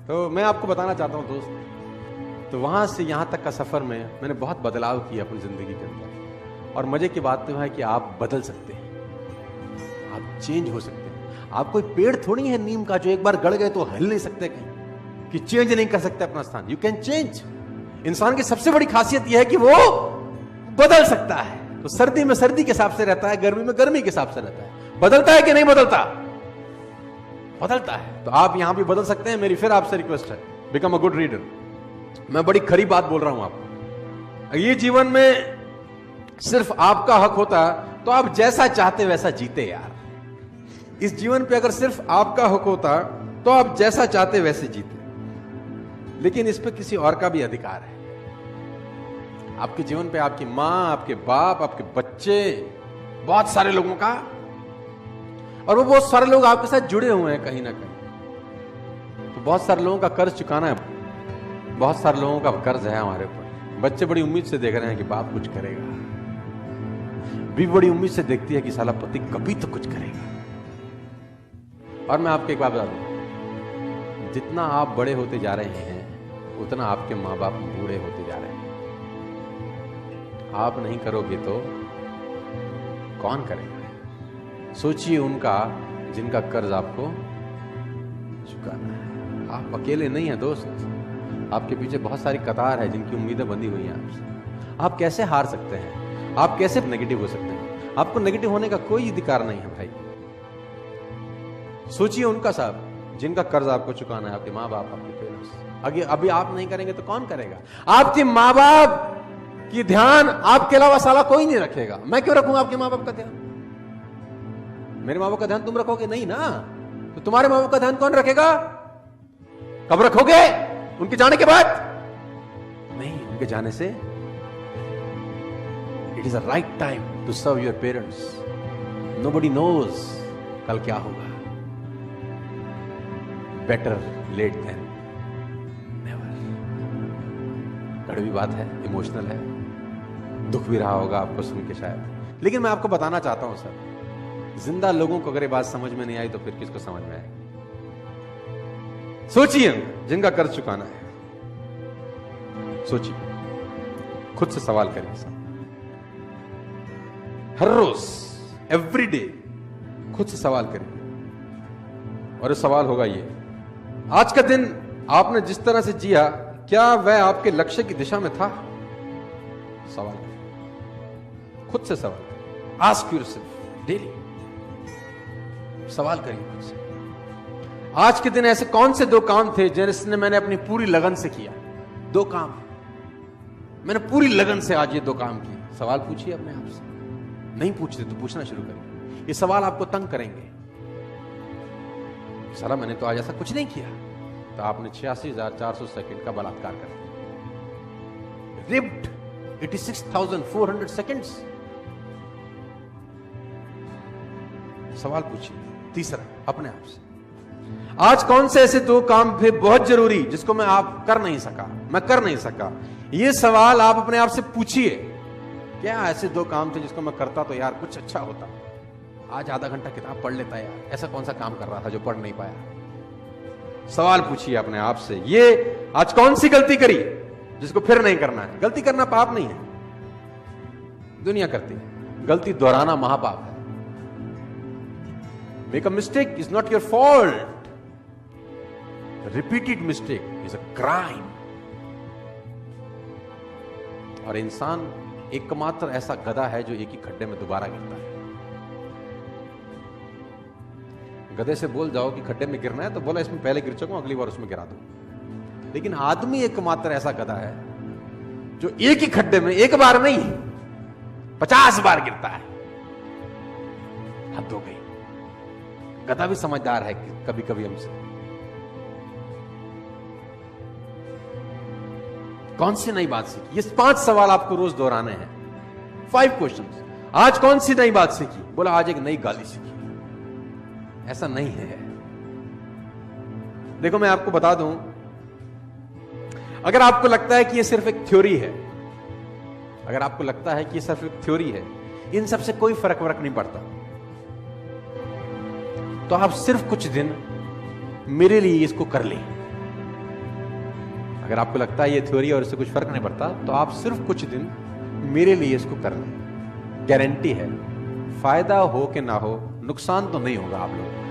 तो मैं आपको बताना चाहता हूं दोस्त, तो वहां से यहां तक का सफर में मैंने बहुत बदलाव किया अपनी जिंदगी के अंदर। और मजे की बात तो है कि आप बदल सकते हैं, आप चेंज हो सकते हैं। आप कोई पेड़ थोड़ी है नीम का जो एक बार गड़ गए तो हिल नहीं सकते कहीं, कि चेंज नहीं कर सकते अपना स्थान। You can change. इंसान की सबसे बड़ी खासियत यह है कि वो बदल सकता है। तो सर्दी में सर्दी के हिसाब से रहता है, गर्मी में गर्मी के हिसाब से रहता है। बदलता है कि नहीं बदलता? बदलता है। तो आप यहां भी बदल सकते हैं। मेरी फिर आपसे रिक्वेस्ट है, बिकम अ गुड रीडर। मैं बड़ी खरी बात बोल रहा हूं आपको। ये जीवन में सिर्फ आपका हक होता तो आप जैसा चाहते वैसा जीते यार। इस जीवन पे अगर सिर्फ आपका हक होता तो आप जैसा चाहते वैसे जीते, लेकिन इस पे किसी और का भी अधिकार है। आपके जीवन पे आपकी मां, आपके बाप, आपके बच्चे, बहुत सारे लोगों का, और वो बहुत सारे लोग आपके साथ जुड़े हुए हैं कहीं ना कहीं। तो बहुत सारे लोगों का कर्ज चुकाना है, बहुत सारे लोगों का कर्ज है हमारे ऊपर। बच्चे बड़ी उम्मीद से देख रहे हैं कि बाप कुछ करेगा, भी बड़ी उम्मीद से देखती है कि साला पति कभी तो कुछ करेगा। और मैं आपको एक बात बता दूं, जितना आप बड़े होते जा रहे हैं उतना आपके माँ बाप बूढ़े होते जा रहे हैं। आप नहीं करोगे तो कौन करेगा? सोचिए उनका जिनका कर्ज आपको चुकाना है। आप अकेले नहीं हैं दोस्त, आपके पीछे बहुत सारी कतार है जिनकी उम्मीदें बंधी हुई हैं आपसे। आप कैसे हार सकते हैं? आप कैसे नेगेटिव हो सकते हैं? आपको नेगेटिव होने का कोई अधिकार नहीं है भाई। सोचिए उनका साहब जिनका कर्ज आपको चुकाना है, आपके माँ बाप, आपके पेरेंट्स। अभी आप नहीं करेंगे तो कौन करेगा? आपके माँ बाप की ध्यान आपके अलावा साला कोई नहीं रखेगा। मैं क्यों रखूंगा आपके माँ बाप का ध्यान? मेरे माँ बाप का ध्यान तुम रखोगे नहीं ना, तो तुम्हारे माँ बाप का ध्यान कौन रखेगा? कब रखोगे? उनके जाने के बाद नहीं, उनके जाने से। It is a right time to serve your parents. Nobody knows कल क्या होगा। Better late than never. कड़वी बात है, इमोशनल है, दुख भी रहा होगा आपको सुन के शायद, लेकिन मैं आपको बताना चाहता हूं सर, जिंदा लोगों को अगर ये बात समझ में नहीं आई तो फिर किसको समझ में आएगी? सोचिए जिनका कर्ज चुकाना है, सोचिए, खुद से सवाल करिए सर। हर रोज, एवरी डे खुद से सवाल करिए। और ये सवाल होगा ये, आज का दिन आपने जिस तरह से जिया, क्या वह आपके लक्ष्य की दिशा में था? सवाल करिए, खुद से सवाल करिए। आस्क योरसेल्फ डेली, सवाल करिए खुद से। आज के दिन ऐसे कौन से 2 काम थे जिसने मैंने अपनी पूरी लगन से किया? 2 काम मैंने पूरी लगन से आज ये 2 काम किए। सवाल पूछिए अपने आप से। नहीं पूछते तो पूछना शुरू करिए। ये सवाल आपको तंग करेंगे। साला मैंने तो आज ऐसा कुछ नहीं किया, तो आपने 86,400 सेकंड का बलात्कार कर दिया। Ripped 86,400 seconds. सवाल पूछिए। तीसरा, अपने आप से, आज कौन से ऐसे 2 काम थे बहुत जरूरी जिसको मैं कर नहीं सका? ये सवाल आप अपने आप से पूछिए। क्या ऐसे 2 काम थे जिसको मैं करता तो यार कुछ अच्छा होता? आज आधा घंटा किताब पढ़ लेता यार, ऐसा कौन सा काम कर रहा था जो पढ़ नहीं पाया? सवाल पूछिए अपने आप से। ये आज कौन सी गलती करी जिसको फिर नहीं करना है? गलती करना पाप नहीं है, दुनिया करती है। गलती दोहराना महापाप है। Make a mistake is not your fault, repeated mistake is a crime. और इंसान एकमात्र ऐसा गधा है जो एक ही खड्डे में दोबारा गिरता है। गधे से बोल जाओ कि खड्डे में गिरना है तो बोला इसमें पहले गिर चुका हूं, अगली बार उसमें गिरा दो। लेकिन आदमी एकमात्र ऐसा गधा है जो एक ही खड्डे में एक बार नहीं 50 बार गिरता है। हद हो गई। गधा भी समझदार है कभी कभी हमसे। कौन सी नई बात सीखी? ये 5 सवाल आपको रोज दोहराने हैं। 5 क्वेश्चंस। आज कौन सी नई बात सीखी? बोला आज एक नई गाली सीखी। ऐसा नहीं है। देखो मैं आपको बता दूं, अगर आपको लगता है कि ये सिर्फ एक थ्योरी है, अगर आपको लगता है कि ये सिर्फ एक थ्योरी है, इन सबसे कोई फर्क नहीं पड़ता, तो आप सिर्फ कुछ दिन मेरे लिए इसको कर लें। अगर आपको लगता है ये थ्योरी और इससे कुछ फर्क नहीं पड़ता, तो आप सिर्फ कुछ दिन मेरे लिए इसको कर लें। गारंटी है, फायदा हो कि ना हो, नुकसान तो नहीं होगा आप लोगों को।